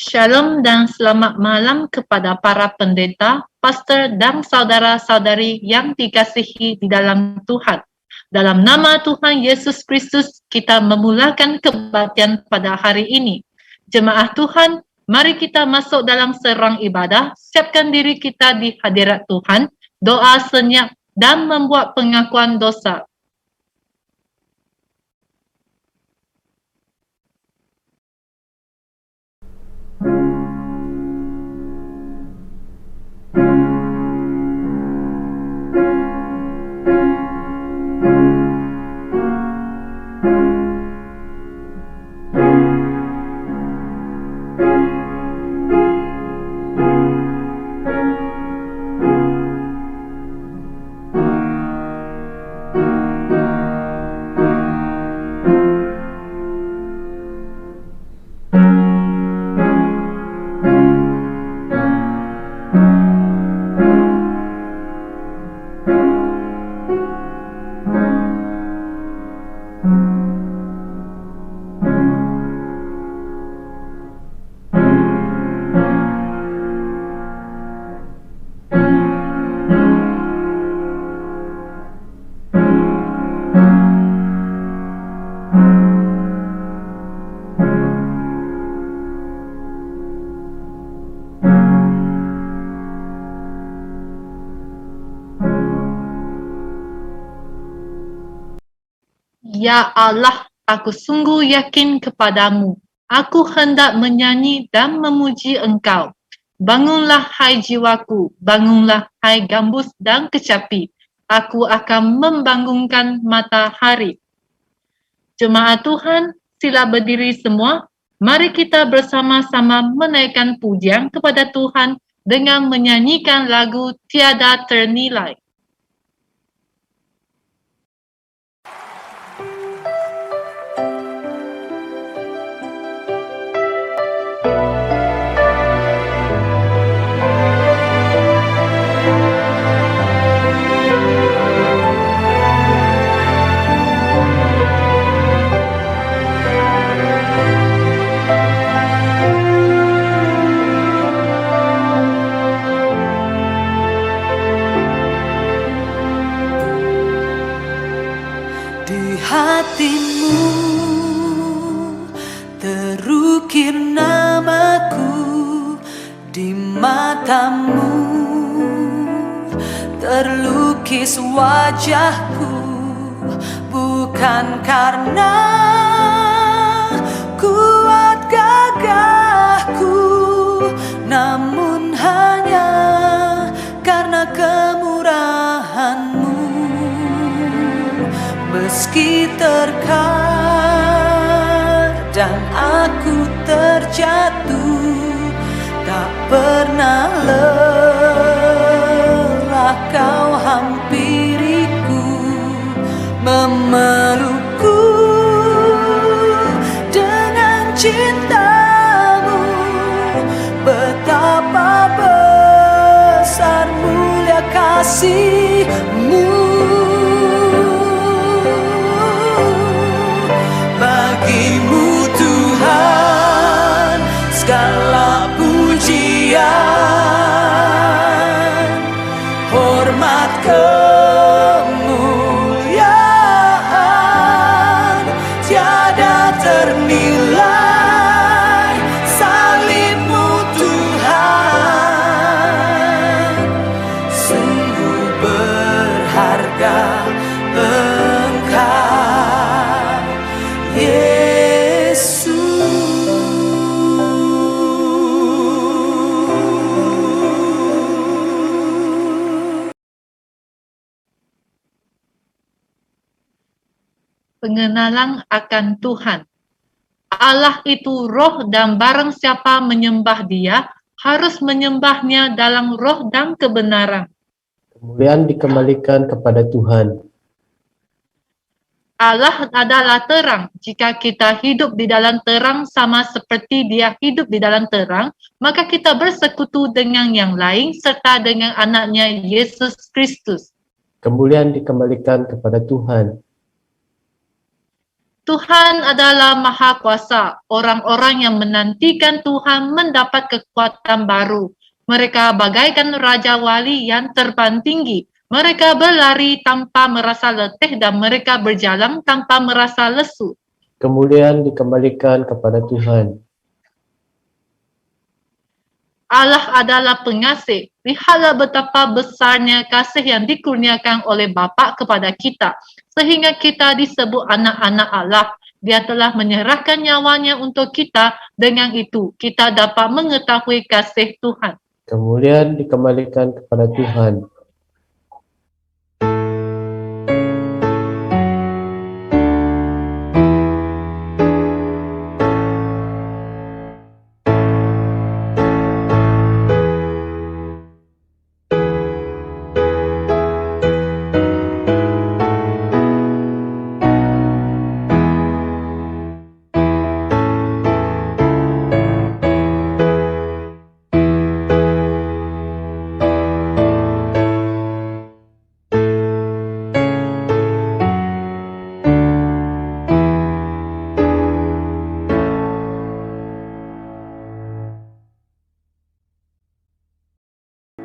Shalom dan selamat malam kepada para pendeta, pastor dan saudara-saudari yang dikasihi di dalam Tuhan. Dalam nama Tuhan Yesus Kristus, kita memulakan kebaktian pada hari ini. Jemaah Tuhan, mari kita masuk dalam serang ibadah, siapkan diri kita di hadirat Tuhan, doa senyap dan membuat pengakuan dosa. Ya Allah, aku sungguh yakin kepadamu. Aku hendak menyanyi dan memuji Engkau. Bangunlah hai jiwaku, bangunlah hai gambus dan kecapi. Aku akan membangunkan matahari. Jemaat Tuhan, sila berdiri semua. Mari kita bersama-sama menaikkan pujian kepada Tuhan dengan menyanyikan lagu Tiada Ternilai. Hatimu terukir namaku, di matamu terlukis wajahku, bukan karena kuat gagahku, namun hanya karena kemurahanmu. Meski terkadang aku terjatuh, tak pernah lelah kau hampiriku, memelukku dengan cintamu. Betapa besar mulia kasih-Mu. Bagimu Tuhan segala pujian, hormat kemuliaan tiada ternilai. Salib-Mu Tuhan sungguh berharga. Engkau Yesus. Pengenalan akan Tuhan. Allah itu roh dan barang siapa menyembah Dia harus menyembahnya dalam roh dan kebenaran. Kemuliaan dikembalikan kepada Tuhan. Allah adalah terang. Jika kita hidup di dalam terang sama seperti Dia hidup di dalam terang, maka kita bersekutu dengan yang lain serta dengan anaknya Yesus Kristus. Kemuliaan dikembalikan kepada Tuhan. Tuhan adalah Maha Kuasa. Orang-orang yang menantikan Tuhan mendapat kekuatan baru. Mereka bagaikan Raja Wali yang terbang tinggi. Mereka berlari tanpa merasa letih dan mereka berjalan tanpa merasa lesu. Kemuliaan dikembalikan kepada Tuhan. Allah adalah pengasih. Lihatlah betapa besarnya kasih yang dikurniakan oleh Bapa kepada kita, sehingga kita disebut anak-anak Allah. Dia telah menyerahkan nyawanya untuk kita. Dengan itu, kita dapat mengetahui kasih Tuhan. Kemuliaan dikembalikan kepada Tuhan.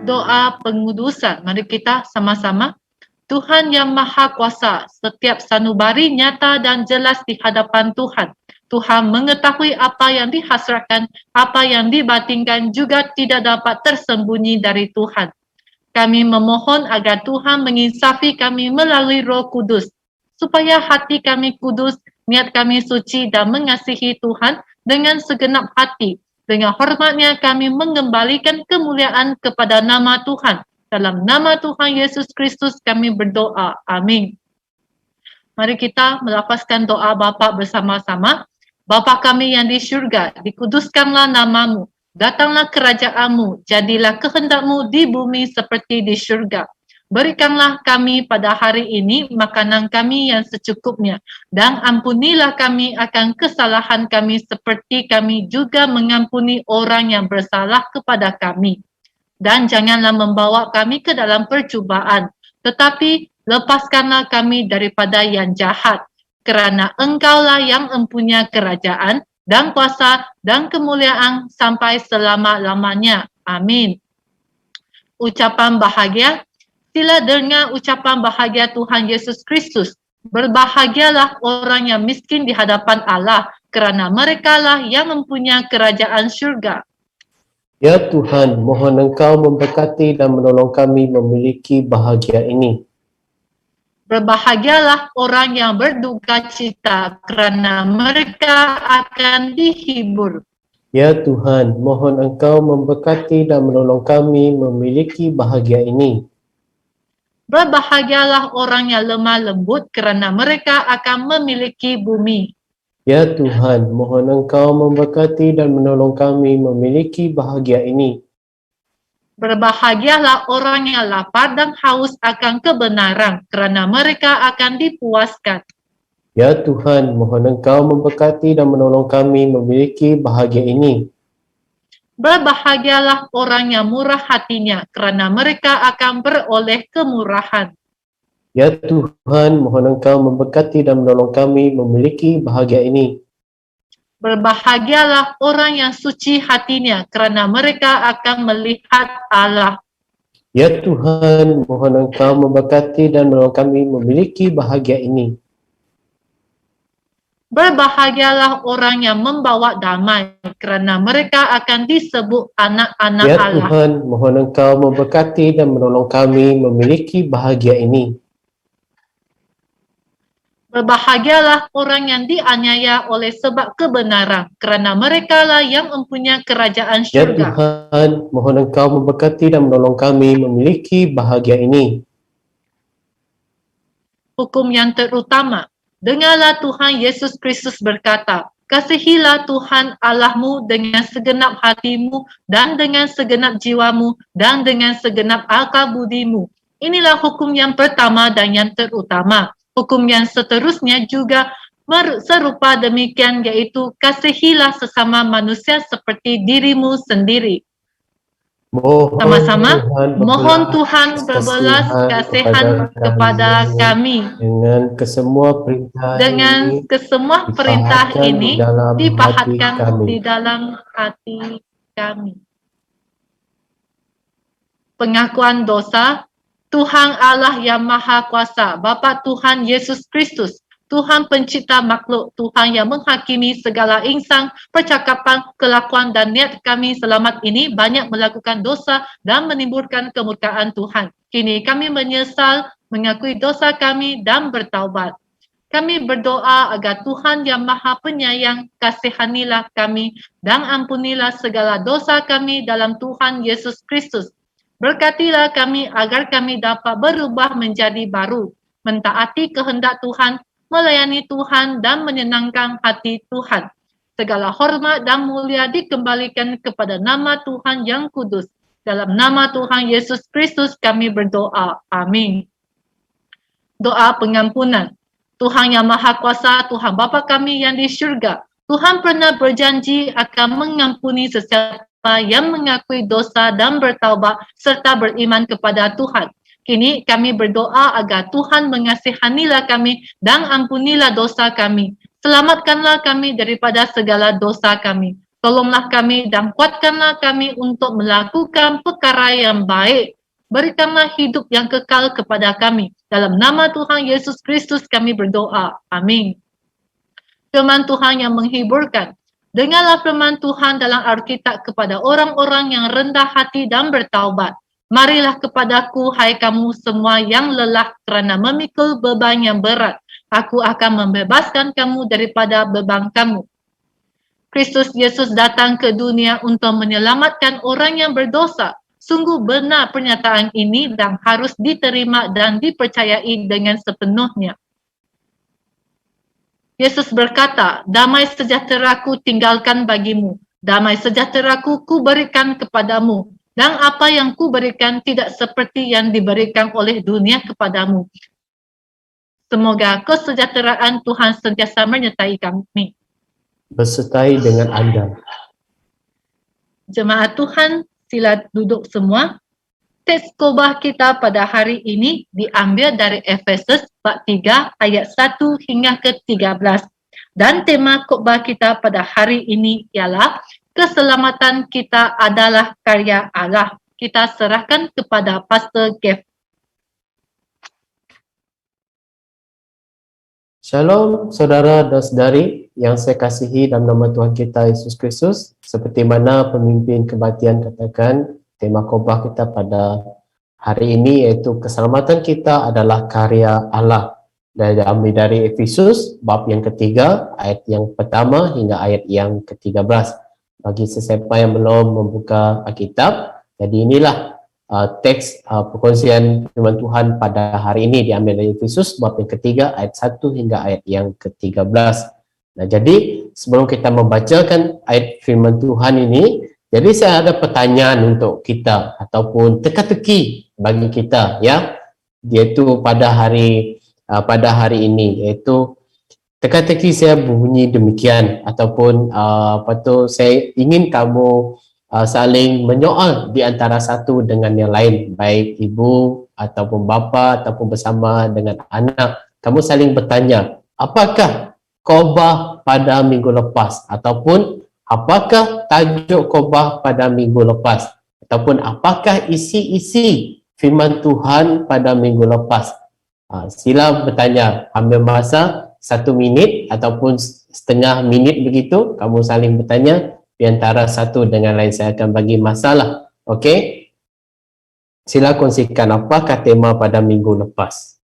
Doa pengudusan. Mari kita sama-sama. Tuhan yang Maha Kuasa, setiap sanubari nyata dan jelas di hadapan Tuhan. Tuhan mengetahui apa yang dihasratkan, apa yang dibatinkan juga tidak dapat tersembunyi dari Tuhan. Kami memohon agar Tuhan menginsafi kami melalui Roh Kudus, supaya hati kami kudus, niat kami suci dan mengasihi Tuhan dengan segenap hati. Dengan hormatnya kami mengembalikan kemuliaan kepada nama Tuhan. Dalam nama Tuhan Yesus Kristus kami berdoa. Amin. Mari kita melafazkan doa Bapa bersama-sama. Bapa kami yang di syurga, dikuduskanlah namamu. Datanglah kerajaanmu, jadilah kehendakmu di bumi seperti di syurga. Berikanlah kami pada hari ini makanan kami yang secukupnya, dan ampunilah kami akan kesalahan kami seperti kami juga mengampuni orang yang bersalah kepada kami. Dan janganlah membawa kami ke dalam percubaan, tetapi lepaskanlah kami daripada yang jahat, kerana Engkaulah yang mempunyai kerajaan dan kuasa dan kemuliaan sampai selama-lamanya. Amin. Ucapan bahagia. Sila dengar ucapan bahagia Tuhan Yesus Kristus. Berbahagialah orang yang miskin di hadapan Allah, kerana merekalah yang mempunyai kerajaan syurga. Ya Tuhan, mohon Engkau memberkati dan menolong kami memiliki bahagia ini. Berbahagialah orang yang berduka cita, kerana mereka akan dihibur. Ya Tuhan, mohon Engkau memberkati dan menolong kami memiliki bahagia ini. Berbahagialah orang yang lemah lembut, kerana mereka akan memiliki bumi. Ya Tuhan, mohon Engkau memberkati dan menolong kami memiliki bahagia ini. Berbahagialah orang yang lapar dan haus akan kebenaran, kerana mereka akan dipuaskan. Ya Tuhan, mohon Engkau memberkati dan menolong kami memiliki bahagia ini. Berbahagialah orang yang murah hatinya, kerana mereka akan beroleh kemurahan. Ya Tuhan, mohon Engkau memberkati dan menolong kami memiliki bahagia ini. Berbahagialah orang yang suci hatinya, kerana mereka akan melihat Allah. Ya Tuhan, mohon Engkau memberkati dan menolong kami memiliki bahagia ini. Berbahagialah orang yang membawa damai, kerana mereka akan disebut anak-anak Ya Allah. Tuhan, mohon Engkau memberkati dan menolong kami memiliki bahagia ini. Berbahagialah orang yang dianiaya oleh sebab kebenaran, kerana merekalah yang mempunyai kerajaan Ya syurga. Tuhan, mohon Engkau memberkati dan menolong kami memiliki bahagia ini. Hukum yang terutama. Dengarlah Tuhan Yesus Kristus berkata, kasihilah Tuhan Allahmu dengan segenap hatimu dan dengan segenap jiwamu dan dengan segenap akal budimu. Inilah hukum yang pertama dan yang terutama. Hukum yang seterusnya juga serupa demikian, yaitu kasihilah sesama manusia seperti dirimu sendiri. Sama-sama, mohon Tuhan berbelas kasihan kepada kami dengan kesemua perintah dengan ini kesemua perintah ini dipahatkan kami. di dalam hati kami. Pengakuan dosa. Tuhan Allah yang Maha Kuasa, Bapa Tuhan Yesus Kristus, Tuhan pencipta makhluk, Tuhan yang menghakimi segala insan, percakapan, kelakuan dan niat kami selamat ini banyak melakukan dosa dan menimbulkan kemurkaan Tuhan. Kini kami menyesal, mengakui dosa kami dan bertaubat. Kami berdoa agar Tuhan yang Maha Penyayang kasihanilah kami dan ampunilah segala dosa kami dalam Tuhan Yesus Kristus. Berkatilah kami agar kami dapat berubah menjadi baru, mentaati kehendak Tuhan, melayani Tuhan dan menyenangkan hati Tuhan. Segala hormat dan mulia dikembalikan kepada nama Tuhan yang kudus. Dalam nama Tuhan Yesus Kristus kami berdoa. Amin. Doa pengampunan. Tuhan yang Maha Kuasa, Tuhan Bapa kami yang di syurga, Tuhan pernah berjanji akan mengampuni sesiapa yang mengakui dosa dan bertaubat serta beriman kepada Tuhan. Kini kami berdoa agar Tuhan mengasihanilah kami dan ampunilah dosa kami. Selamatkanlah kami daripada segala dosa kami. Tolonglah kami dan kuatkanlah kami untuk melakukan perkara yang baik. Berikanlah hidup yang kekal kepada kami. Dalam nama Tuhan Yesus Kristus kami berdoa. Amin. Firman Tuhan yang menghiburkan. Dengarlah firman Tuhan dalam Alkitab kepada orang-orang yang rendah hati dan bertaubat. Marilah kepadaku, hai kamu semua yang lelah kerana memikul beban yang berat. Aku akan membebaskan kamu daripada beban kamu. Kristus Yesus datang ke dunia untuk menyelamatkan orang yang berdosa. Sungguh benar pernyataan ini dan harus diterima dan dipercayai dengan sepenuhnya. Yesus berkata, damai sejahteraku tinggalkan bagimu, damai sejahteraku ku berikan kepadamu, dan apa yang ku berikan tidak seperti yang diberikan oleh dunia kepadamu. Semoga kesejahteraan Tuhan sentiasa menyertai kami. Bersertai dengan anda. Jemaat Tuhan, sila duduk semua. Teks khotbah kita pada hari ini diambil dari Efesus bab 3 ayat 1 hingga ke 13. Dan tema khotbah kita pada hari ini ialah keselamatan kita adalah karya Allah. Kita serahkan kepada Pastor Gev. Shalom saudara dan saudari yang saya kasihi dalam nama Tuhan kita Yesus Kristus. Seperti mana pemimpin kebaktian katakan, tema khotbah kita pada hari ini iaitu keselamatan kita adalah karya Allah. Dan diambil dari Efesus bab yang ketiga, ayat yang pertama hingga ayat yang ke-13. Bagi sesiapa yang belum membuka Alkitab, jadi inilah teks perkongsian firman Tuhan pada hari ini diambil dari Efesus bab yang ketiga, ayat 1 hingga ayat yang ke-13. Nah, jadi sebelum kita membacakan ayat firman Tuhan ini, jadi saya ada pertanyaan untuk kita ataupun teka-teki bagi kita, ya, iaitu pada hari ini, iaitu teka-teki saya berbunyi demikian ataupun saya ingin kamu saling menyoal di antara satu dengan yang lain, baik ibu ataupun bapa ataupun bersama dengan anak. Kamu saling bertanya, apakah khotbah pada minggu lepas ataupun apakah tajuk khotbah pada minggu lepas ataupun apakah isi-isi firman Tuhan pada minggu lepas. Sila bertanya, ambil masa 1 minit ataupun setengah minit begitu, kamu saling bertanya di antara satu dengan lain. Saya akan bagi masalah. Okey? Sila kongsikan apakah tema pada minggu lepas.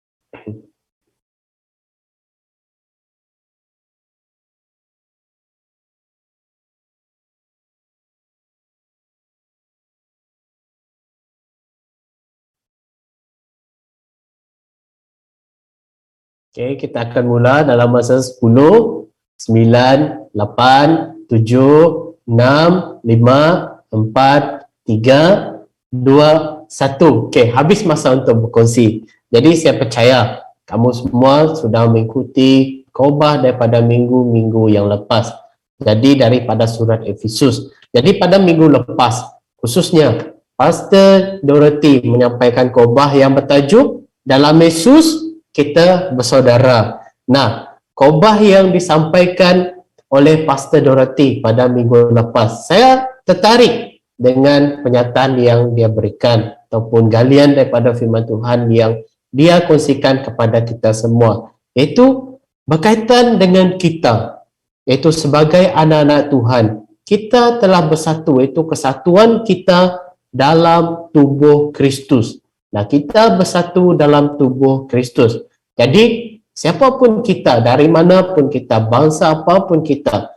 Okey, kita akan mula dalam masa 10, 9, 8, 7, 6, 5, 4, 3, 2, 1. Okey, habis masa untuk berkongsi. Jadi saya percaya kamu semua sudah mengikuti khotbah daripada minggu-minggu yang lepas. Jadi daripada surat Efesus. Jadi pada minggu lepas, khususnya Pastor Dorothy menyampaikan khotbah yang bertajuk dalam Yesus kita bersaudara. Nah, khotbah yang disampaikan oleh Pastor Dorothy pada minggu lepas, saya tertarik dengan penyataan yang dia berikan ataupun galian daripada firman Tuhan yang dia kongsikan kepada kita semua. Itu berkaitan dengan kita, iaitu sebagai anak-anak Tuhan, kita telah bersatu, iaitu kesatuan kita dalam tubuh Kristus. Nah, kita bersatu dalam tubuh Kristus. Jadi, siapapun kita, dari manapun kita, bangsa apapun kita,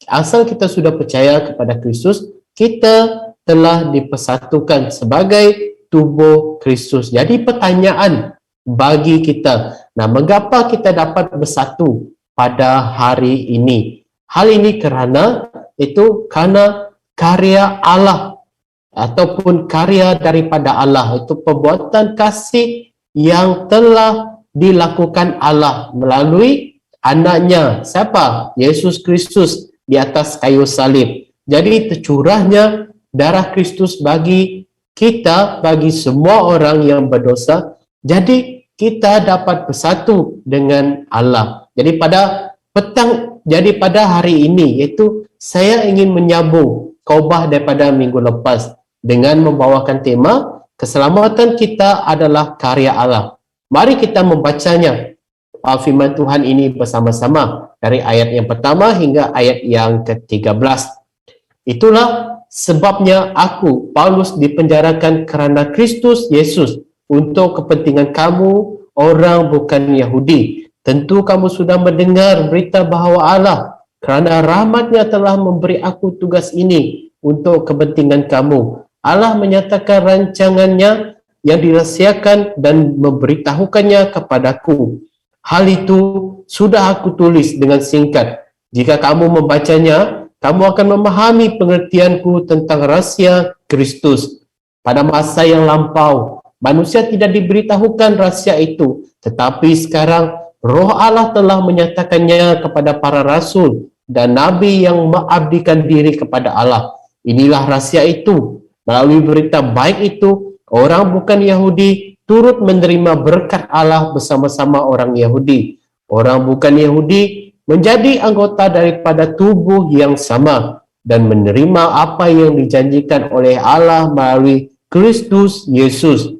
asal kita sudah percaya kepada Kristus, kita telah dipersatukan sebagai tubuh Kristus. Jadi, pertanyaan bagi kita, nah, mengapa kita dapat bersatu pada hari ini? Hal ini karena karya Allah ataupun karya daripada Allah, itu perbuatan kasih yang telah dilakukan Allah melalui anaknya, siapa? Yesus Kristus di atas kayu salib. Jadi tercurahnya darah Kristus bagi kita, bagi semua orang yang berdosa, jadi kita dapat bersatu dengan Allah. Jadi pada hari ini, iaitu saya ingin menyambung khotbah daripada minggu lepas dengan membawakan tema keselamatan kita adalah karya Allah. Mari kita membacanya firman Tuhan ini bersama-sama dari ayat yang pertama hingga ayat yang ke-13. Itulah sebabnya aku, Paulus, dipenjarakan kerana Kristus Yesus untuk kepentingan kamu, orang bukan Yahudi. Tentu kamu sudah mendengar berita bahawa Allah kerana rahmatnya telah memberi aku tugas ini untuk kepentingan kamu. Allah menyatakan rancangannya yang dirahsiakan dan memberitahukannya kepadaku. Hal itu sudah aku tulis dengan singkat. Jika kamu membacanya, kamu akan memahami pengertianku tentang rahsia Kristus. Pada masa yang lampau, manusia tidak diberitahukan rahsia itu, tetapi sekarang Roh Allah telah menyatakannya kepada para rasul dan nabi yang mengabdikan diri kepada Allah. Inilah rahsia itu. Melalui berita baik itu, orang bukan Yahudi turut menerima berkat Allah bersama-sama orang Yahudi. Orang bukan Yahudi menjadi anggota daripada tubuh yang sama dan menerima apa yang dijanjikan oleh Allah melalui Kristus Yesus.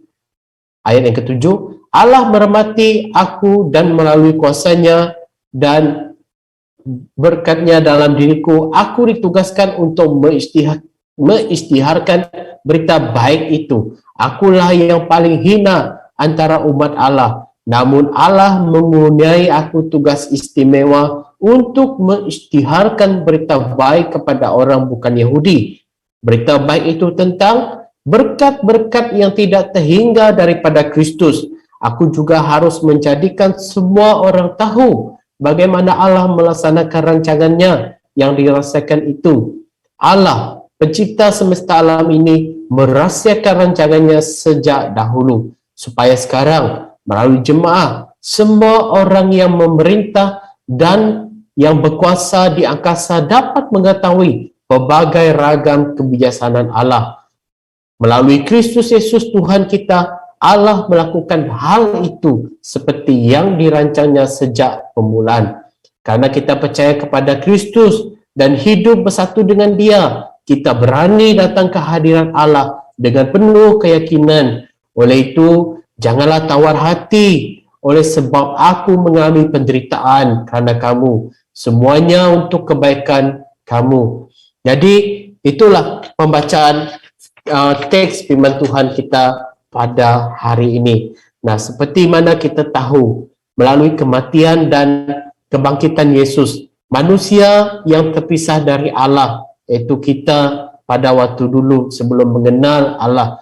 Ayat yang ke-7, Allah merahmati aku dan melalui kuasanya dan berkatnya dalam diriku, aku ditugaskan untuk mengisytiharkan berita baik itu. Akulah yang paling hina antara umat Allah. Namun Allah mengurniai aku tugas istimewa untuk mengisytiharkan berita baik kepada orang bukan Yahudi. Berita baik itu tentang berkat-berkat yang tidak terhingga daripada Kristus. Aku juga harus menjadikan semua orang tahu bagaimana Allah melaksanakan rancangannya yang dirasakan itu. Allah, pencipta semesta alam ini, merahsiakan rancangannya sejak dahulu, supaya sekarang melalui jemaah, semua orang yang memerintah dan yang berkuasa di angkasa dapat mengetahui pelbagai ragam kebijaksanaan Allah. Melalui Kristus Yesus Tuhan kita, Allah melakukan hal itu seperti yang dirancangnya sejak permulaan. Karena kita percaya kepada Kristus dan hidup bersatu dengan Dia, kita berani datang ke hadirat Allah dengan penuh keyakinan. Oleh itu, janganlah tawar hati oleh sebab aku mengalami penderitaan kerana kamu. Semuanya untuk kebaikan kamu. Jadi, itulah pembacaan teks firman Tuhan kita pada hari ini. Nah, seperti mana kita tahu, melalui kematian dan kebangkitan Yesus, manusia yang terpisah dari Allah, iaitu kita pada waktu dulu sebelum mengenal Allah.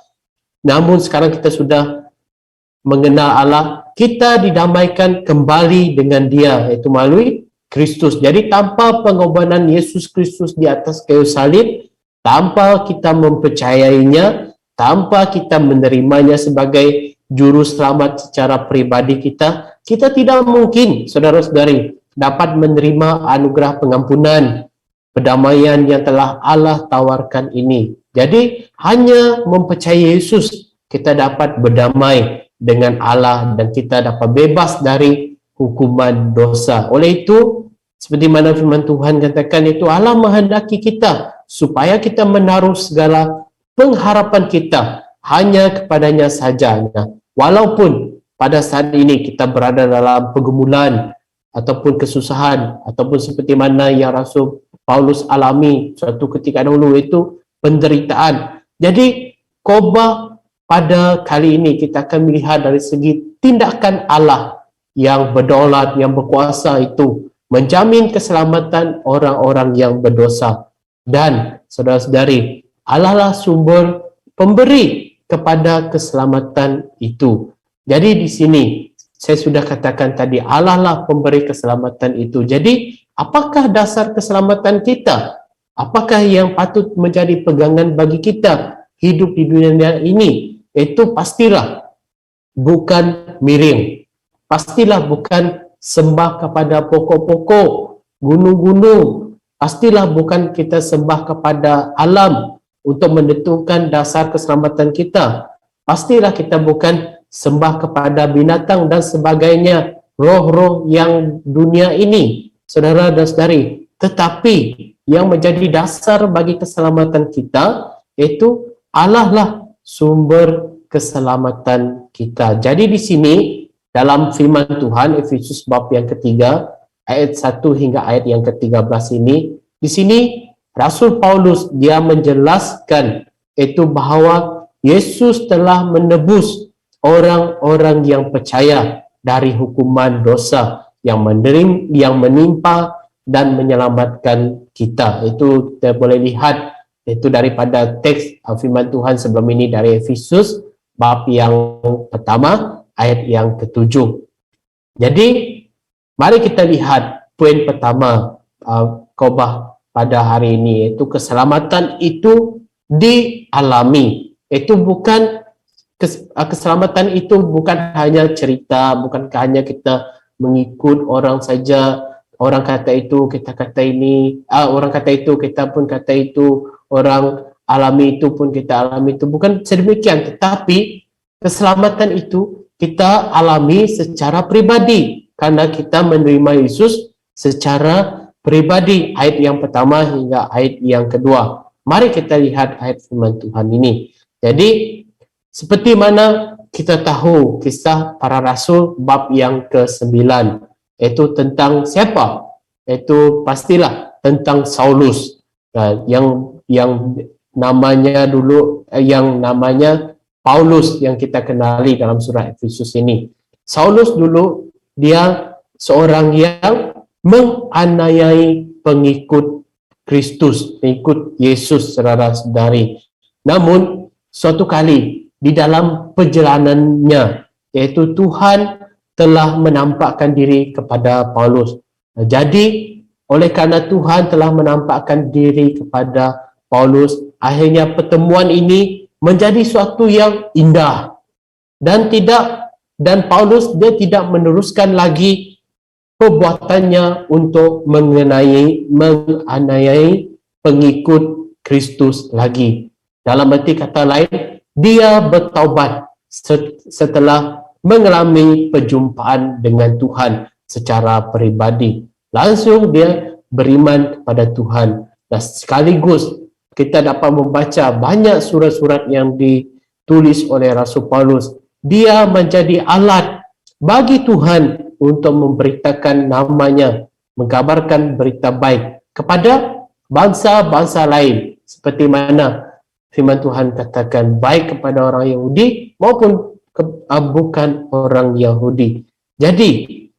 Namun sekarang kita sudah mengenal Allah, kita didamaikan kembali dengan Dia, iaitu melalui Kristus. Jadi tanpa pengorbanan Yesus Kristus di atas kayu salib, tanpa kita mempercayainya, tanpa kita menerimanya sebagai juru selamat secara pribadi kita, kita tidak mungkin, saudara-saudari, dapat menerima anugerah pengampunan, perdamaian yang telah Allah tawarkan ini. Jadi hanya mempercayai Yesus kita dapat berdamai dengan Allah dan kita dapat bebas dari hukuman dosa. Oleh itu, seperti mana firman Tuhan katakan, itu Allah menghendaki kita supaya kita menaruh segala pengharapan kita hanya kepadanya saja. Walaupun pada saat ini kita berada dalam pergumulan ataupun kesusahan, ataupun seperti mana yang Rasul Paulus alami suatu ketika dahulu, itu penderitaan. Jadi khotbah pada kali ini kita akan melihat dari segi tindakan Allah yang berdaulat, yang berkuasa itu menjamin keselamatan orang-orang yang berdosa. Dan saudara-saudari, Allah lah sumber pemberi kepada keselamatan itu. Jadi di sini saya sudah katakan tadi, Allah lah pemberi keselamatan itu. Jadi apakah dasar keselamatan kita? Apakah yang patut menjadi pegangan bagi kita hidup di dunia ini? Itu pastilah bukan miring. Pastilah bukan sembah kepada pokok-pokok, gunung-gunung. Pastilah bukan kita sembah kepada alam untuk menentukan dasar keselamatan kita. Pastilah kita bukan sembah kepada binatang dan sebagainya, roh-roh yang dunia ini, saudara dan saudari. Tetapi yang menjadi dasar bagi keselamatan kita, itu Allah lah sumber keselamatan kita. Jadi di sini dalam firman Tuhan Efesus bab yang ketiga ayat 1 hingga ayat yang ke-13 ini, di sini Rasul Paulus dia menjelaskan itu bahawa Yesus telah menebus orang-orang yang percaya dari hukuman dosa yang menimpa dan menyelamatkan kita. Itu kita boleh lihat itu daripada teks firman Tuhan sebelum ini dari Efesus bab yang pertama ayat yang ke-7. Jadi mari kita lihat poin pertama khotbah pada hari ini, yaitu keselamatan itu dialami. Itu bukan keselamatan itu bukan hanya cerita, bukan hanya kita mengikut orang saja. Orang kata itu, kita kata ini, orang kata itu, kita pun kata itu, orang alami itu pun kita alami itu. Bukan sedemikian, tetapi keselamatan itu kita alami secara pribadi karena kita menerima Yesus secara pribadi. Ayat yang pertama hingga ayat yang kedua. Mari kita lihat ayat firman Tuhan ini. Jadi seperti mana kita tahu kisah para rasul bab yang ke-9, itu tentang siapa? Itu pastilah tentang Saulus, yang namanya dulu yang namanya Paulus yang kita kenali dalam surah Efesus ini. Saulus dulu dia seorang yang menganiayai pengikut Kristus, pengikut Yesus, saudara-saudari. Namun suatu kali di dalam perjalanannya, yaitu Tuhan telah menampakkan diri kepada Paulus. Jadi oleh kerana Tuhan telah menampakkan diri kepada Paulus, akhirnya pertemuan ini menjadi suatu yang indah dan Paulus dia tidak meneruskan lagi perbuatannya untuk menganiayai pengikut Kristus lagi. Dalam arti kata lain, dia bertaubat setelah mengalami perjumpaan dengan Tuhan secara pribadi. Langsung dia beriman kepada Tuhan. Dan sekaligus kita dapat membaca banyak surat-surat yang ditulis oleh Rasul Paulus. Dia menjadi alat bagi Tuhan untuk memberitakan namanya, mengkabarkan berita baik kepada bangsa-bangsa lain. Seperti mana firman Tuhan katakan, baik kepada orang Yahudi maupun bukan orang Yahudi. Jadi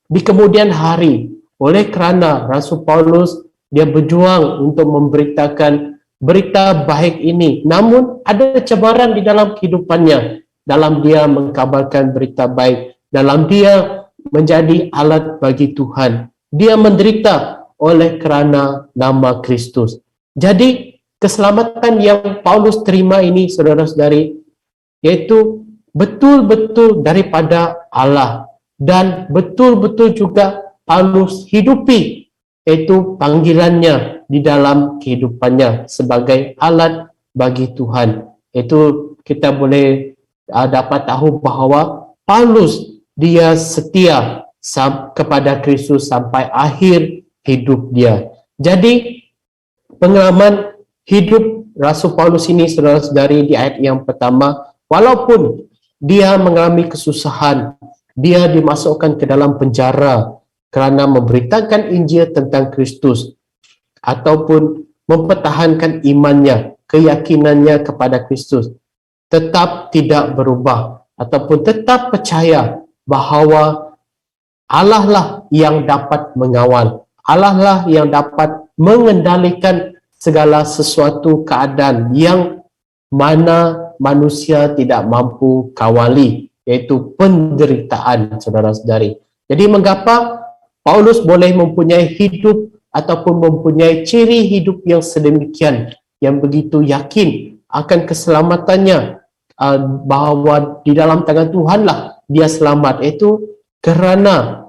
di kemudian hari, oleh kerana Rasul Paulus dia berjuang untuk memberitakan berita baik ini, namun ada cabaran di dalam kehidupannya, dalam dia mengkabarkan berita baik, dalam dia menjadi alat bagi Tuhan. Dia menderita oleh kerana nama Kristus. Jadi keselamatan yang Paulus terima ini, saudara-saudari, yaitu betul-betul daripada Allah, dan betul-betul juga Paulus hidupi, yaitu panggilannya di dalam kehidupannya sebagai alat bagi Tuhan. Itu kita boleh dapat tahu bahawa Paulus dia setia kepada Kristus sampai akhir hidup dia. Jadi pengalaman hidup Rasul Paulus ini, saudara-saudari, di ayat yang pertama, walaupun dia mengalami kesusahan, dia dimasukkan ke dalam penjara kerana memberitakan Injil tentang Kristus ataupun mempertahankan imannya, keyakinannya kepada Kristus, tetap tidak berubah ataupun tetap percaya bahawa Allah lah yang dapat mengawal, Allah lah yang dapat mengendalikan segala sesuatu keadaan yang mana manusia tidak mampu kawali, iaitu penderitaan, saudara-saudari. Jadi mengapa Paulus boleh mempunyai hidup ataupun mempunyai ciri hidup yang sedemikian, yang begitu yakin akan keselamatannya, bahawa di dalam tangan Tuhanlah dia selamat, itu kerana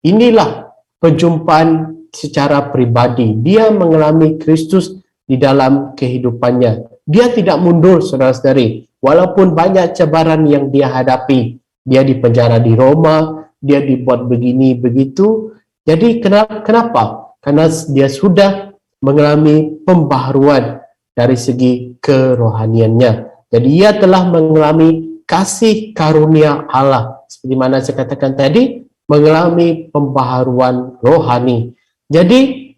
inilah perjumpaan secara pribadi. Dia mengalami Kristus di dalam kehidupannya. Dia tidak mundur, saudara-saudari, walaupun banyak cabaran yang dia hadapi. Dia dipenjara di Roma, dia dibuat begini begitu. Jadi kenapa? Karena dia sudah mengalami pembaharuan dari segi kerohaniannya. Jadi ia telah mengalami kasih karunia Allah, seperti mana saya katakan tadi, mengalami pembaharuan rohani. Jadi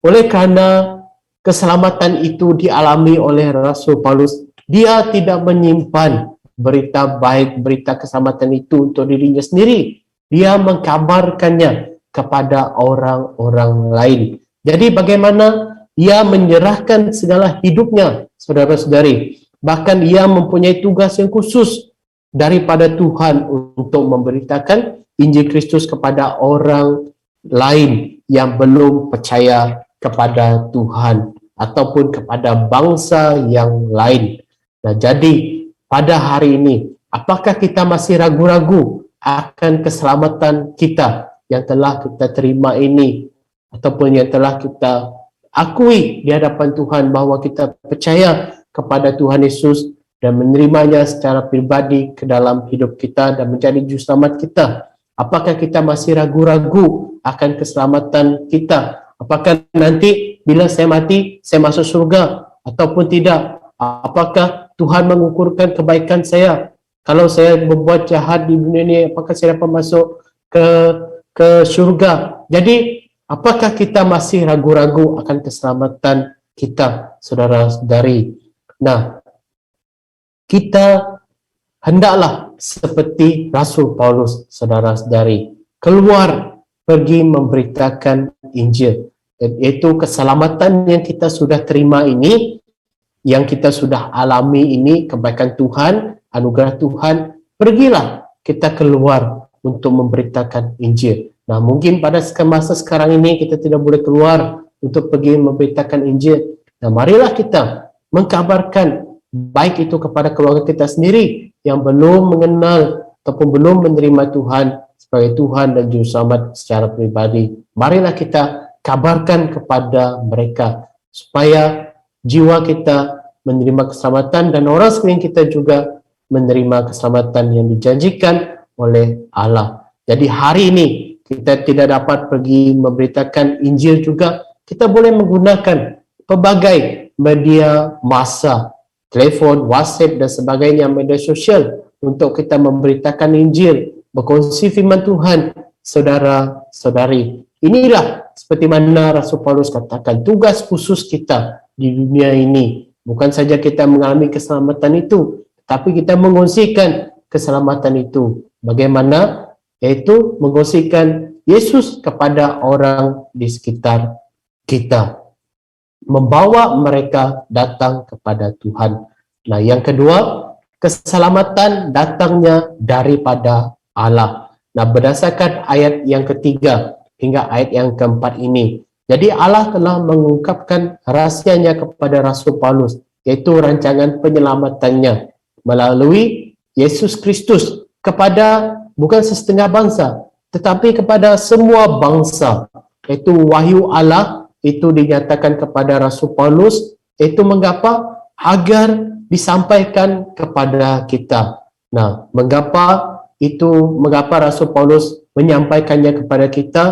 oleh kerana keselamatan itu dialami oleh Rasul Paulus, dia tidak menyimpan berita baik, berita keselamatan itu untuk dirinya sendiri. Dia mengkabarkannya kepada orang-orang lain. Jadi bagaimana ia menyerahkan segala hidupnya, saudara-saudari. Bahkan ia mempunyai tugas yang khusus daripada Tuhan untuk memberitakan Injil Kristus kepada orang lain yang belum percaya kepada Tuhan ataupun kepada bangsa yang lain. Nah, jadi pada hari ini, apakah kita masih ragu-ragu akan keselamatan kita yang telah kita terima ini, ataupun yang telah kita akui di hadapan Tuhan bahawa kita percaya kepada Tuhan Yesus dan menerimanya secara pribadi ke dalam hidup kita dan menjadi juru selamat kita? Apakah kita masih ragu-ragu akan keselamatan kita? Apakah nanti bila saya mati, saya masuk surga ataupun tidak? Apakah Tuhan mengukurkan kebaikan saya? Kalau saya berbuat jahat di dunia ini, apakah saya dapat masuk ke surga? Jadi, apakah kita masih ragu-ragu akan keselamatan kita, saudara-saudari? Nah, kita hendaklah seperti Rasul Paulus, saudara-saudari, keluar pergi memberitakan Injil, iaitu keselamatan yang kita sudah terima ini, yang kita sudah alami ini, kebaikan Tuhan, anugerah Tuhan. Pergilah kita keluar untuk memberitakan Injil. Nah, mungkin pada masa sekarang ini kita tidak boleh keluar untuk pergi memberitakan Injil. Nah, marilah kita mengkabarkan baik itu kepada keluarga kita sendiri yang belum mengenal ataupun belum menerima Tuhan sebagai Tuhan dan Juru Selamat secara pribadi. Marilah kita kabarkan kepada mereka supaya jiwa kita menerima keselamatan dan orang sekeliling kita juga menerima keselamatan yang dijanjikan oleh Allah. Jadi hari ini kita tidak dapat pergi memberitakan Injil juga, kita boleh menggunakan pelbagai media massa, telefon, WhatsApp dan sebagainya, media sosial untuk kita memberitakan Injil, berkongsi firman Tuhan, saudara-saudari. Inilah seperti mana Rasul Paulus katakan, tugas khusus kita di dunia ini. Bukan saja kita mengalami keselamatan itu, tapi kita mengongsikan keselamatan itu. Bagaimana? Yaitu mengongsikan Yesus kepada orang di sekitar kita. Membawa mereka datang kepada Tuhan. Nah, yang kedua, keselamatan datangnya daripada Allah. Nah, berdasarkan ayat yang ketiga hingga ayat yang keempat ini, jadi Allah telah mengungkapkan rahsianya kepada Rasul Paulus, yaitu rancangan penyelamatannya melalui Yesus Kristus kepada bukan sesetengah bangsa, tetapi kepada semua bangsa. Itu wahyu Allah itu dinyatakan kepada Rasul Paulus. Itu mengapa? agar disampaikan kepada kita. Nah, mengapa Rasul Paulus menyampaikannya kepada kita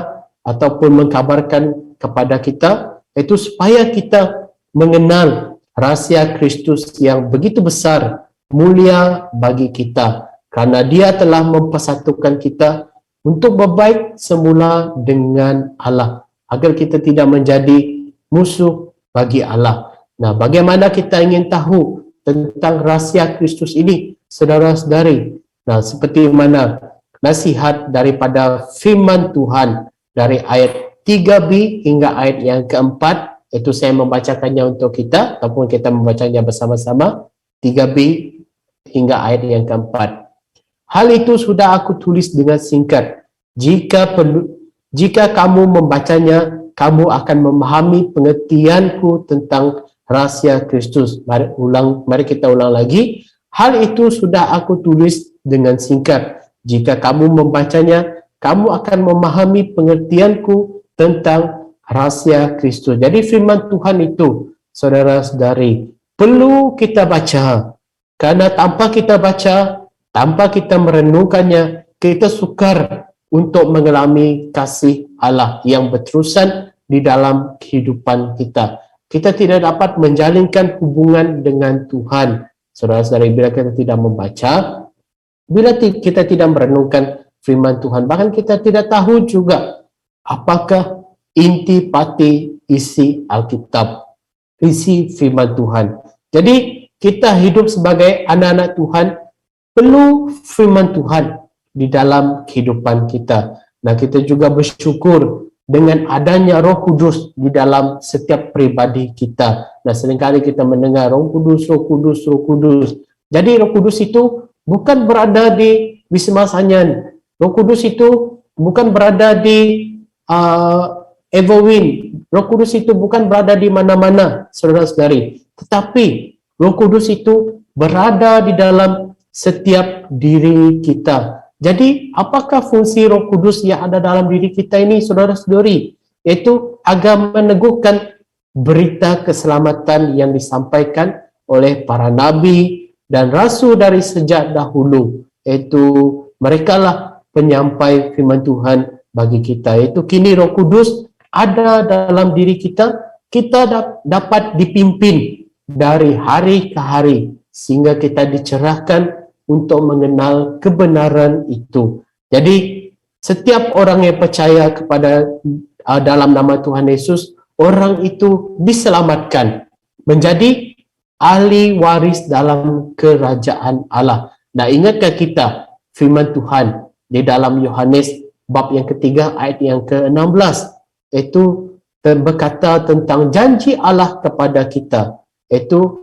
ataupun mengkabarkan kepada kita, itu supaya kita mengenal rahsia Kristus yang begitu besar, mulia bagi kita, kerana dia telah mempersatukan kita untuk berbaik semula dengan Allah, agar kita tidak menjadi musuh bagi Allah. Nah, bagaimana kita ingin tahu tentang rahsia Kristus ini, saudara-saudari? Nah, seperti mana nasihat daripada firman Tuhan dari ayat 3b hingga ayat yang keempat, itu saya membacakannya untuk kita, ataupun kita membacanya bersama-sama, 3b hingga ayat yang keempat. Hal itu sudah aku tulis dengan singkat. Jika kamu membacanya, kamu akan memahami pengertianku tentang rahsia Kristus. Mari kita ulang lagi. Hal itu sudah aku tulis dengan singkat. Jika kamu membacanya, kamu akan memahami pengertianku tentang rahsia Kristus. Jadi firman Tuhan itu, saudara-saudari, perlu kita baca. Karena tanpa kita baca, tanpa kita merenungkannya, kita sukar untuk mengalami kasih Allah yang berterusan di dalam kehidupan kita. Kita tidak dapat menjalinkan hubungan dengan Tuhan, saudara-saudari, bila kita tidak membaca, bila kita tidak merenungkan firman Tuhan. Bahkan kita tidak tahu juga apakah inti pati isi Alkitab, isi firman Tuhan. Jadi kita hidup sebagai anak-anak Tuhan, perlu firman Tuhan di dalam kehidupan kita. Nah, kita juga bersyukur dengan adanya Roh Kudus di dalam setiap pribadi kita. Nah, seringkali kita mendengar Roh Kudus, Roh Kudus, Roh Kudus. Jadi Roh Kudus itu bukan berada di Wisma Sanyan. Roh Kudus itu bukan berada di Everwin. Roh Kudus itu bukan berada di mana-mana, saudara-saudari. Tetapi Roh Kudus itu berada di dalam setiap diri kita. Jadi, apakah fungsi Roh Kudus yang ada dalam diri kita ini, saudara-saudari? Yaitu agar meneguhkan berita keselamatan yang disampaikan oleh para nabi dan rasul dari sejak dahulu. Yaitu merekalah penyampai firman Tuhan bagi kita. Yaitu kini Roh Kudus ada dalam diri kita, kita dapat dipimpin dari hari ke hari sehingga kita dicerahkan untuk mengenal kebenaran itu. Jadi, setiap orang yang percaya kepada dalam nama Tuhan Yesus, orang itu diselamatkan menjadi ahli waris dalam kerajaan Allah. Nah, ingatkah kita firman Tuhan di dalam Yohanes bab yang ketiga ayat yang ke-16, itu berkata tentang janji Allah kepada kita, itu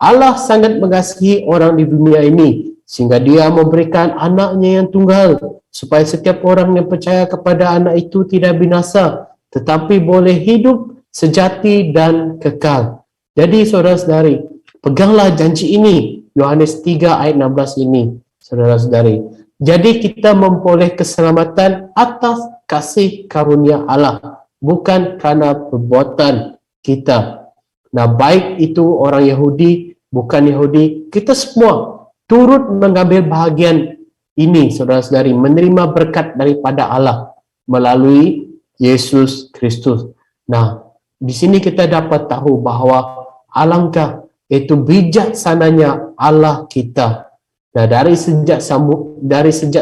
Allah sangat mengasihi orang di dunia ini sehingga dia memberikan anaknya yang tunggal, supaya setiap orang yang percaya kepada anak itu tidak binasa, tetapi boleh hidup sejati dan kekal. Jadi saudara-saudari, peganglah janji ini, Yohanes 3 ayat 16 ini, saudara-saudari. Jadi kita memperoleh keselamatan atas kasih karunia Allah, bukan kerana perbuatan kita. Nah, baik itu orang Yahudi, bukan Yahudi, kita semua turut mengambil bahagian ini, saudara-saudari, menerima berkat daripada Allah melalui Yesus Kristus. Nah, di sini kita dapat tahu bahawa alangkah itu bijaksananya Allah kita. Nah, dari sejak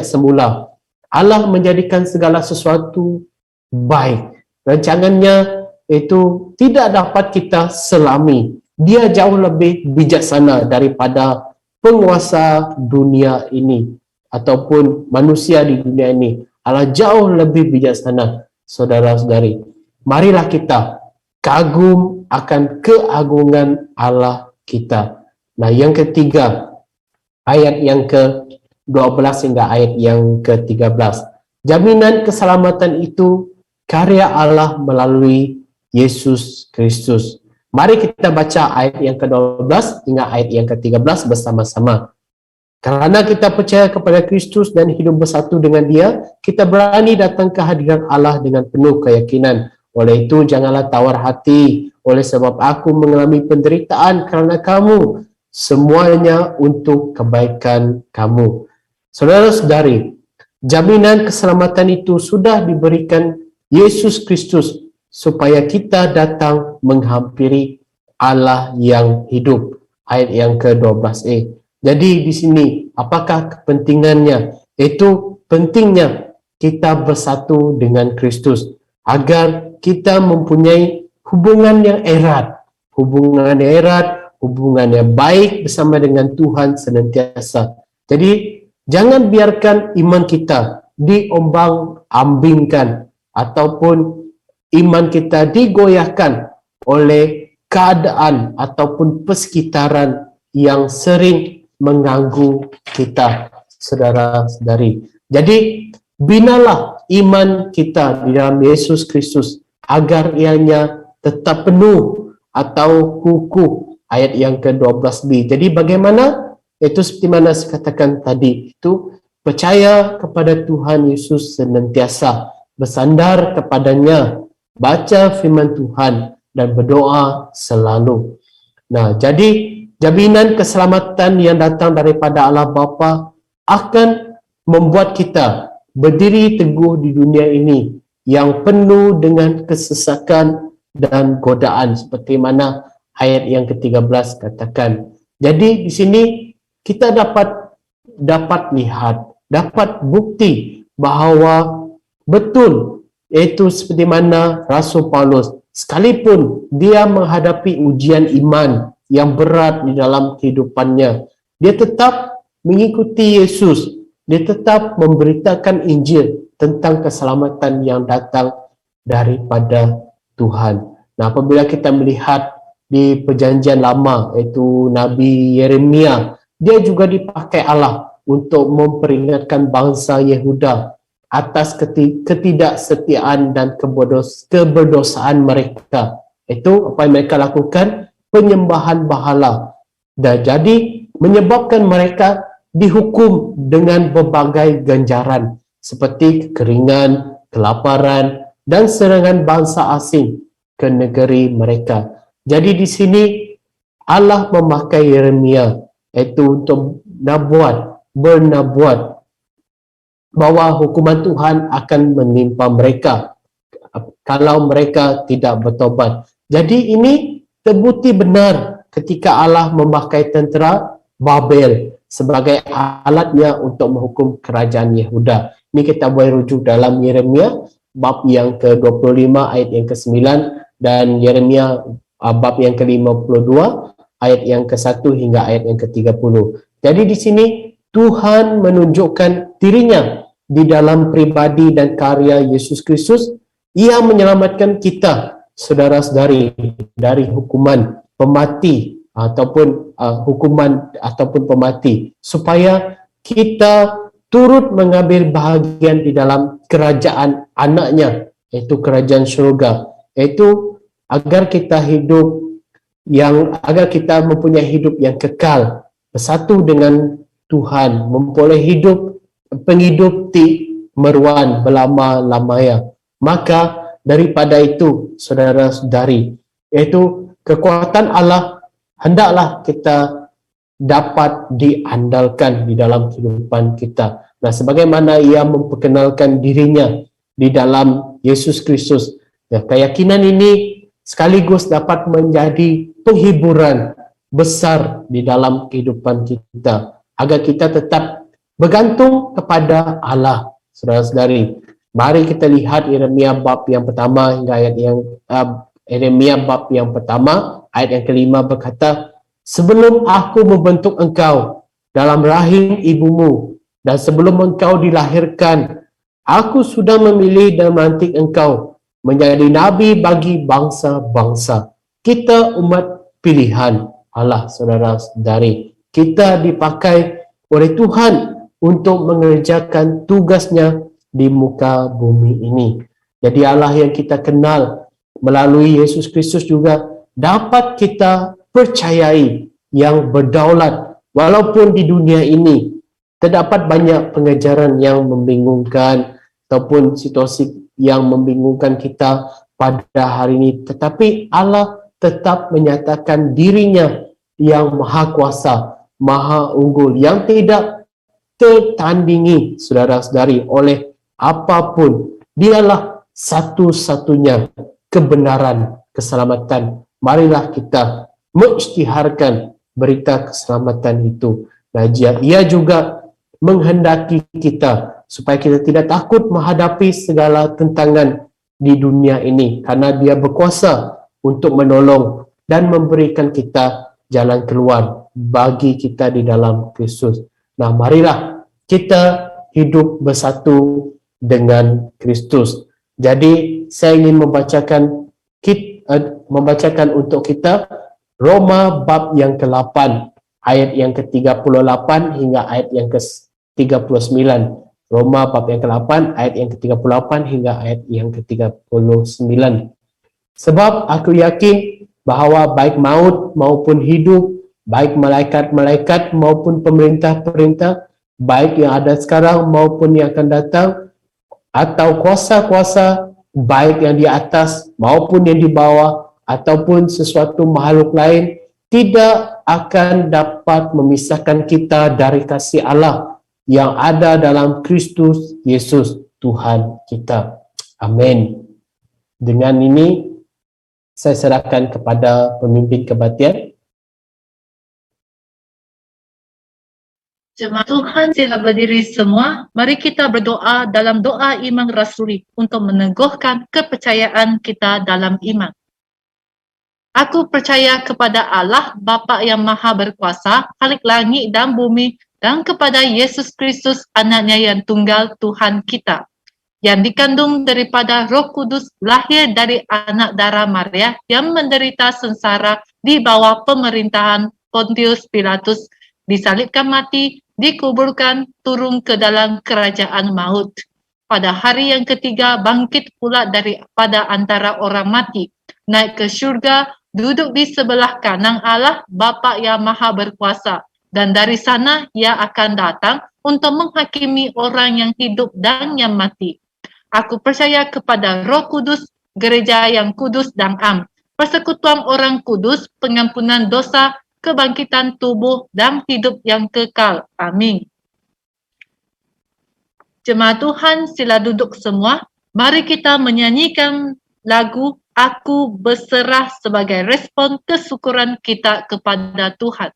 semula Allah menjadikan segala sesuatu baik. Rancangannya itu tidak dapat kita selami. Dia jauh lebih bijaksana daripada penguasa dunia ini ataupun manusia di dunia ini. Allah jauh lebih bijaksana, saudara-saudari. Marilah kita kagum akan keagungan Allah kita. Nah, yang ketiga, ayat yang ke-12 hingga ayat yang ke-13. Jaminan keselamatan itu karya Allah melalui Yesus Kristus. Mari kita baca ayat yang ke-12 hingga ayat yang ke-13 bersama-sama. Karena kita percaya kepada Kristus dan hidup bersatu dengan Dia, kita berani datang ke hadirat Allah dengan penuh keyakinan. Oleh itu janganlah tawar hati, oleh sebab aku mengalami penderitaan kerana kamu, semuanya untuk kebaikan kamu. Saudara-saudari, jaminan keselamatan itu sudah diberikan Yesus Kristus supaya kita datang menghampiri Allah yang hidup. Ayat yang ke-12a. Jadi di sini apakah kepentingannya? Itu pentingnya kita bersatu dengan Kristus agar kita mempunyai hubungan yang erat, hubungan yang baik bersama dengan Tuhan senantiasa. Jadi jangan biarkan iman kita diombang-ambingkan ataupun iman kita digoyahkan oleh keadaan ataupun persekitaran yang sering mengganggu kita, saudara-saudari. Jadi binalah iman kita di dalam Yesus Kristus agar ianya tetap penuh atau kukuh. Ayat yang ke-12b. Jadi bagaimana? Itu seperti mana saya katakan tadi, itu percaya kepada Tuhan Yesus senantiasa, bersandar kepadanya, baca firman Tuhan dan berdoa selalu. Nah, jadi jaminan keselamatan yang datang daripada Allah Bapa akan membuat kita berdiri teguh di dunia ini yang penuh dengan kesesakan dan godaan seperti mana ayat yang ke-13 katakan. Jadi di sini kita dapat lihat, dapat bukti bahawa betul, iaitu seperti mana Rasul Paulus sekalipun dia menghadapi ujian iman yang berat di dalam kehidupannya, dia tetap mengikuti Yesus, dia tetap memberitakan Injil tentang keselamatan yang datang daripada Tuhan. Nah, apabila kita melihat di perjanjian lama, iaitu Nabi Yeremia, dia juga dipakai Allah untuk memperingatkan bangsa Yehuda atas ketidaksetiaan dan keberdosaan mereka. Itu apa yang mereka lakukan? Penyembahan berhala. Dan jadi menyebabkan mereka dihukum dengan berbagai ganjaran seperti kekeringan, kelaparan dan serangan bangsa asing ke negeri mereka. Jadi di sini Allah memakai Yeremia iaitu untuk bernabuat bahwa hukuman Tuhan akan menimpa mereka kalau mereka tidak bertobat. Jadi ini terbukti benar ketika Allah memakai tentera Babel sebagai alatnya untuk menghukum kerajaan Yehuda. Ini kita boleh rujuk dalam Yeremia bab yang ke-25 ayat yang ke-9 dan Yeremia bab yang ke-52 ayat yang ke-1 hingga ayat yang ke-30. Jadi di sini Tuhan menunjukkan dirinya di dalam pribadi dan karya Yesus Kristus. Ia menyelamatkan kita, saudara-saudari, dari hukuman pemati ataupun pemati, supaya kita turut mengambil bahagian di dalam kerajaan anaknya, iaitu kerajaan syurga, iaitu agar kita mempunyai hidup yang kekal bersatu dengan Tuhan, memperoleh hidup penghidup ti meruan belama-lamanya. Maka daripada itu, saudara-saudari, iaitu kekuatan Allah hendaklah kita dapat diandalkan di dalam kehidupan kita. Nah, sebagaimana ia memperkenalkan dirinya di dalam Yesus Kristus, ya, keyakinan ini sekaligus dapat menjadi penghiburan besar di dalam kehidupan kita, agar kita tetap bergantung kepada Allah, saudara-saudari. Mari kita lihat Yeremia bab yang pertama hingga ayat yang kelima berkata, sebelum aku membentuk engkau dalam rahim ibumu dan sebelum engkau dilahirkan, aku sudah memilih dan melantik engkau menjadi nabi bagi bangsa-bangsa. Kita umat pilihan Allah, saudara-saudari. Kita dipakai oleh Tuhan untuk mengerjakan tugasnya di muka bumi ini. Jadi Allah yang kita kenal melalui Yesus Kristus juga dapat kita percayai, yang berdaulat walaupun di dunia ini terdapat banyak pengajaran yang membingungkan ataupun situasi yang membingungkan kita, pada hari ini, tetapi Allah tetap menyatakan dirinya yang maha kuasa, maha unggul, yang tidak tertandingi, saudara-saudari, oleh apapun. Dialah satu-satunya kebenaran, keselamatan. Marilah kita mengisytiharkan berita keselamatan itu. Nah, ia juga menghendaki kita supaya kita tidak takut menghadapi segala tentangan di dunia ini, karena Dia berkuasa untuk menolong dan memberikan kita jalan keluar bagi kita di dalam Kristus. Nah, marilah kita hidup bersatu dengan Kristus. Jadi, saya ingin membacakan untuk kita Roma bab yang ke-8, ayat yang ke-38 hingga ayat yang ke-39. Roma bab yang ke-8, ayat yang ke-38 hingga ayat yang ke-39. Sebab aku yakin bahawa baik maut maupun hidup, baik malaikat-malaikat maupun pemerintah-pemerintah, baik yang ada sekarang maupun yang akan datang, atau kuasa-kuasa, baik yang di atas maupun yang di bawah, ataupun sesuatu makhluk lain, tidak akan dapat memisahkan kita dari kasih Allah yang ada dalam Kristus Yesus Tuhan kita. Amin. Dengan ini, saya serahkan kepada pemimpin kebaktian. Jemaat Tuhan, sila berdiri semua. Mari kita berdoa dalam doa iman rasuli untuk meneguhkan kepercayaan kita dalam iman. Aku percaya kepada Allah, Bapa yang Maha Berkuasa, Khalik langit dan bumi, dan kepada Yesus Kristus, anaknya yang tunggal Tuhan kita, yang dikandung daripada Roh Kudus, lahir dari anak darah Maria, yang menderita sengsara di bawah pemerintahan Pontius Pilatus, disalibkan mati, dikuburkan, turun ke dalam kerajaan maut. Pada hari yang ketiga bangkit pula daripada antara orang mati, naik ke syurga, duduk di sebelah kanan Allah Bapa yang Maha Berkuasa, dan dari sana Ia akan datang untuk menghakimi orang yang hidup dan yang mati. Aku percaya kepada Roh Kudus, gereja yang kudus dan am, persekutuan orang kudus, pengampunan dosa, kebangkitan tubuh, dan hidup yang kekal. Amin. Jemaat Tuhan, sila duduk semua. Mari kita menyanyikan lagu Aku Berserah sebagai respon kesyukuran kita kepada Tuhan.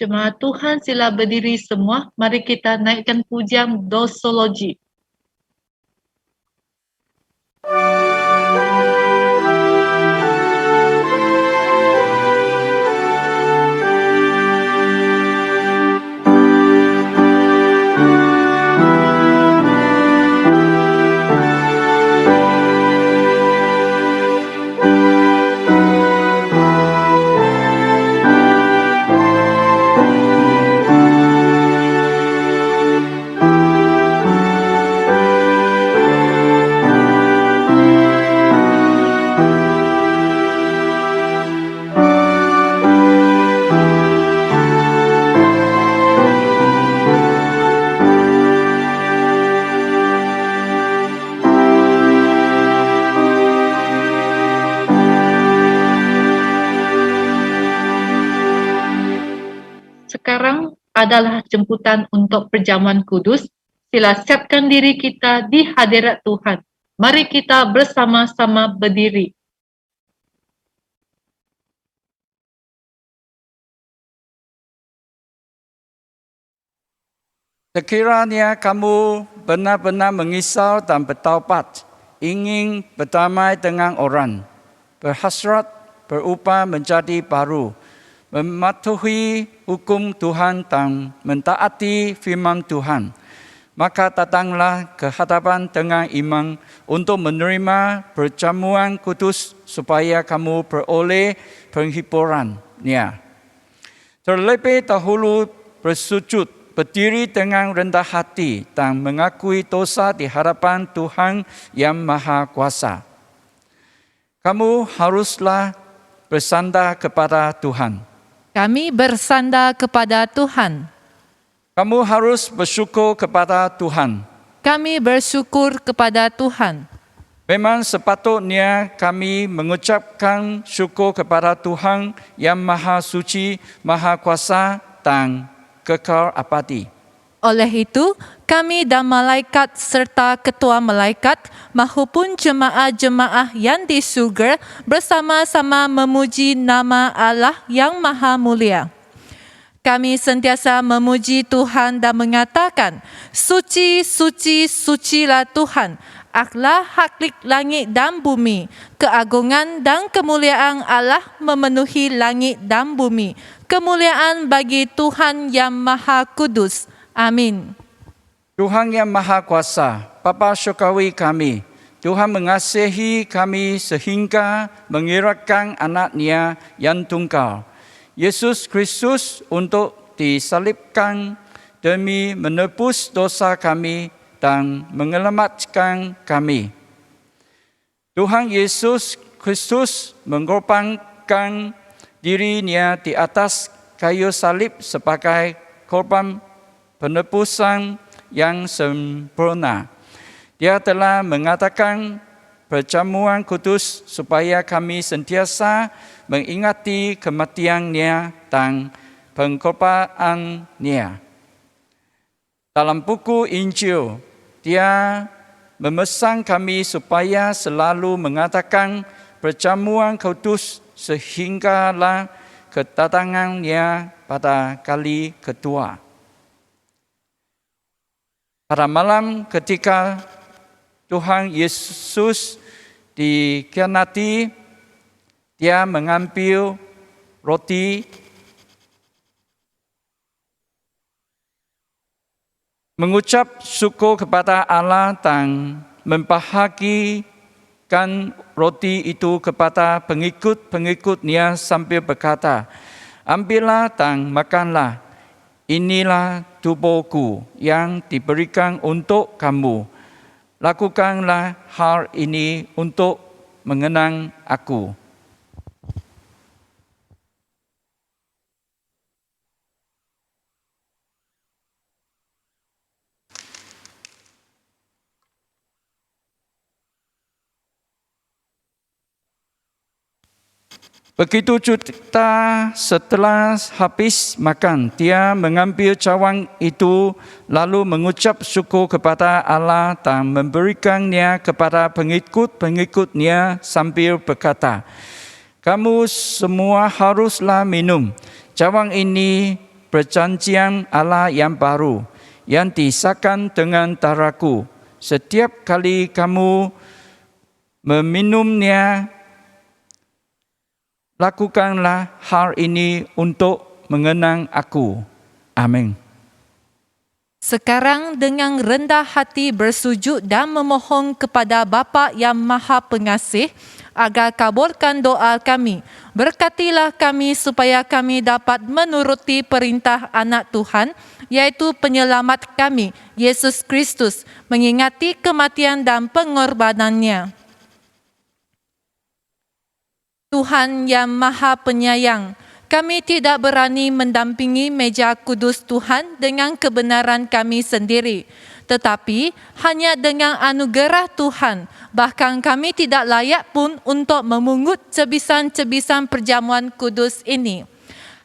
Jemaat Tuhan, sila berdiri semua. Mari kita naikkan pujian dosologi. adalah jemputan untuk perjamuan kudus, sila siapkan diri kita di hadirat Tuhan. Mari kita bersama-sama berdiri. Sekiranya kamu benar-benar mengisau dan bertaubat, ingin berdamai dengan orang, berhasrat berubah menjadi baru, mematuhi hukum Tuhan dan mentaati firman Tuhan, maka datanglah ke hadapan dengan iman untuk menerima perjamuan kudus supaya kamu beroleh penghiburannya. Terlebih dahulu bersujud, berdiri dengan rendah hati dan mengakui dosa di hadapan Tuhan yang Maha Kuasa. Kamu haruslah bersandar kepada Tuhan. Kami bersandar kepada Tuhan. Kamu harus bersyukur kepada Tuhan. Kami bersyukur kepada Tuhan. Memang sepatutnya kami mengucapkan syukur kepada Tuhan yang Maha Suci, Maha Kuasa dan kekal abadi. Oleh itu, kami dan malaikat serta ketua malaikat maupun jemaah-jemaah yang di surga bersama-sama memuji nama Allah yang Maha Mulia. Kami sentiasa memuji Tuhan dan mengatakan, Suci, suci, sucilah Tuhan, Allah Khalik langit dan bumi. Keagungan dan kemuliaan Allah memenuhi langit dan bumi. Kemuliaan bagi Tuhan yang Maha Kudus. Amin. Tuhan yang Maha Kuasa, Bapa Syurgawi kami, Tuhan mengasihi kami sehingga mengirimkan anaknya yang tunggal, Yesus Kristus, untuk disalibkan demi menebus dosa kami dan menyelamatkan kami. Tuhan Yesus Kristus mengorbankan dirinya di atas kayu salib sebagai korban penebusan yang sempurna. Dia telah mengatakan perjamuan kudus supaya kami sentiasa mengingati kematiannya dan pengorbanannya. Dalam buku Injil, dia memesan kami supaya selalu mengatakan perjamuan kudus sehinggalah kedatangannya pada kali kedua. Pada malam ketika Tuhan Yesus dikhianati, dia mengambil roti, mengucap syukur kepada Allah dan membahagikan roti itu kepada pengikut-pengikutnya sambil berkata, ambillah dan makanlah, inilah tubuhku yang diberikan untuk kamu. Lakukanlah hal ini untuk mengenang aku. Begitu juga setelah habis makan, dia mengambil cawan itu lalu mengucap syukur kepada Allah dan memberikannya kepada pengikut-pengikutnya sambil berkata, kamu semua haruslah minum. Cawan ini perjanjian Allah yang baru, yang disahkan dengan darahku. Setiap kali kamu meminumnya, lakukanlah hal ini untuk mengenang aku. Amin. Sekarang dengan rendah hati bersujud dan memohon kepada Bapa yang Maha Pengasih agar kabulkan doa kami. Berkatilah kami supaya kami dapat menuruti perintah anak Tuhan, yaitu penyelamat kami, Yesus Kristus, mengingati kematian dan pengorbanannya. Tuhan yang Maha Penyayang, kami tidak berani mendampingi meja kudus Tuhan dengan kebenaran kami sendiri, tetapi hanya dengan anugerah Tuhan. Bahkan kami tidak layak pun untuk memungut cebisan-cebisan perjamuan kudus ini.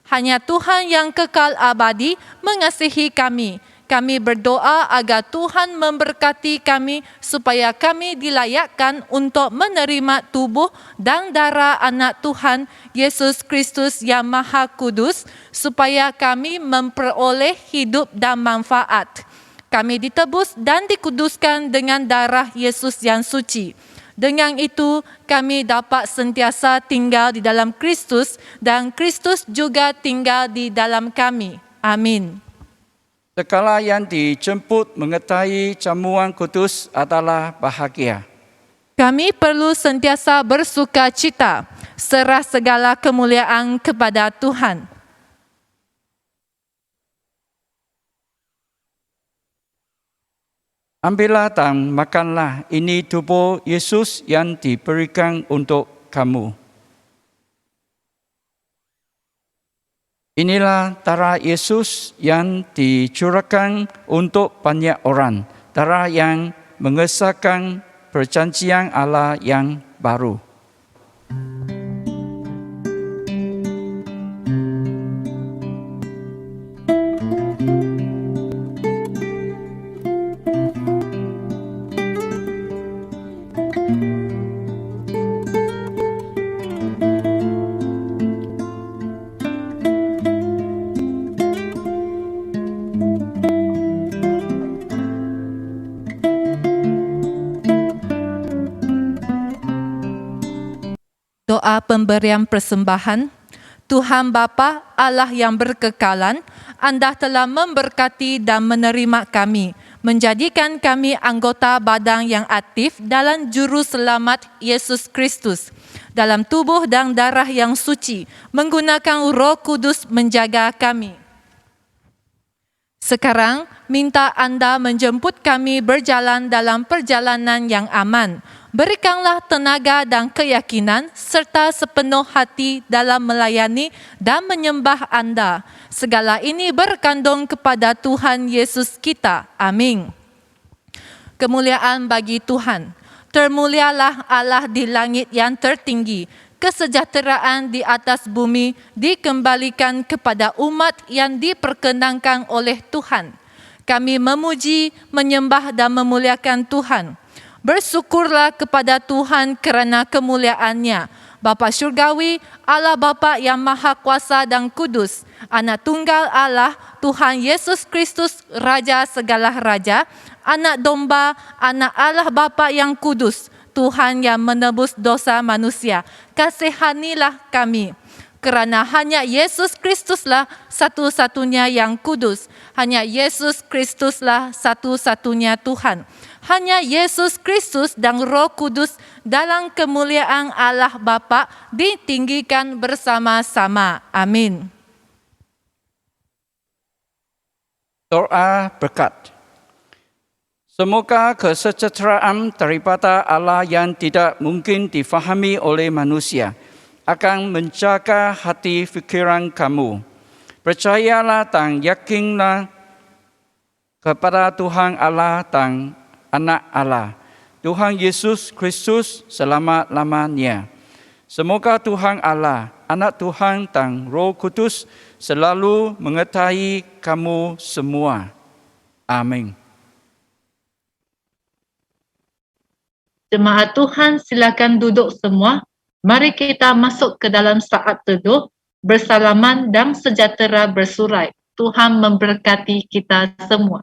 Hanya Tuhan yang kekal abadi mengasihi kami. Kami berdoa agar Tuhan memberkati kami supaya kami dilayakkan untuk menerima tubuh dan darah Anak Tuhan Yesus Kristus yang Maha Kudus, supaya kami memperoleh hidup dan manfaat. Kami ditebus dan dikuduskan dengan darah Yesus yang suci. Dengan itu, kami dapat sentiasa tinggal di dalam Kristus dan Kristus juga tinggal di dalam kami. Amin. Segala yang dijemput mengetahui jamuan kudus adalah bahagia. Kami perlu sentiasa bersuka cita, serah segala kemuliaan kepada Tuhan. Ambillah dan makanlah, ini tubuh Yesus yang diberikan untuk kamu. Inilah darah Yesus yang dicurahkan untuk banyak orang, darah yang mengesahkan perjanjian Allah yang baru. Doa pemberian persembahan. Tuhan Bapa, Allah yang berkekalan, Anda telah memberkati dan menerima kami, menjadikan kami anggota badan yang aktif dalam juru selamat Yesus Kristus, dalam tubuh dan darah yang suci, menggunakan Roh Kudus menjaga kami. Sekarang, minta Anda menjemput kami berjalan dalam perjalanan yang aman. Berikanlah tenaga dan keyakinan serta sepenuh hati dalam melayani dan menyembah Anda. Segala ini berkandung kepada Tuhan Yesus kita. Amin. Kemuliaan bagi Tuhan. Termulialah Allah di langit yang tertinggi. Kesejahteraan di atas bumi dikembalikan kepada umat yang diperkenankan oleh Tuhan. Kami memuji, menyembah dan memuliakan Tuhan. Bersyukurlah kepada Tuhan kerana kemuliaan-Nya. Bapa Syurgawi, Allah Bapa yang Maha Kuasa dan Kudus, Anak Tunggal Allah, Tuhan Yesus Kristus, Raja segala Raja, Anak Domba, Anak Allah Bapa yang Kudus, Tuhan yang menebus dosa manusia, kasihanilah kami. Kerana hanya Yesus Kristuslah satu-satunya yang kudus. Hanya Yesus Kristuslah satu-satunya Tuhan. Hanya Yesus Kristus dan Roh Kudus dalam kemuliaan Allah Bapa ditinggikan bersama-sama. Amin. Doa berkat. Semoga kesejahteraan daripada Allah yang tidak mungkin difahami oleh manusia akan menjaga hati fikiran kamu. Percayalah dan yakinlah kepada Tuhan Allah dan Anak Allah, Tuhan Yesus Kristus selama-lamanya. Semoga Tuhan Allah, Anak Tuhan dan Roh Kudus selalu mengetahui kamu semua. Amin. Jemaat Tuhan, silakan duduk semua. Mari kita masuk ke dalam saat teduh, bersalaman dan sejahtera bersurai. Tuhan memberkati kita semua.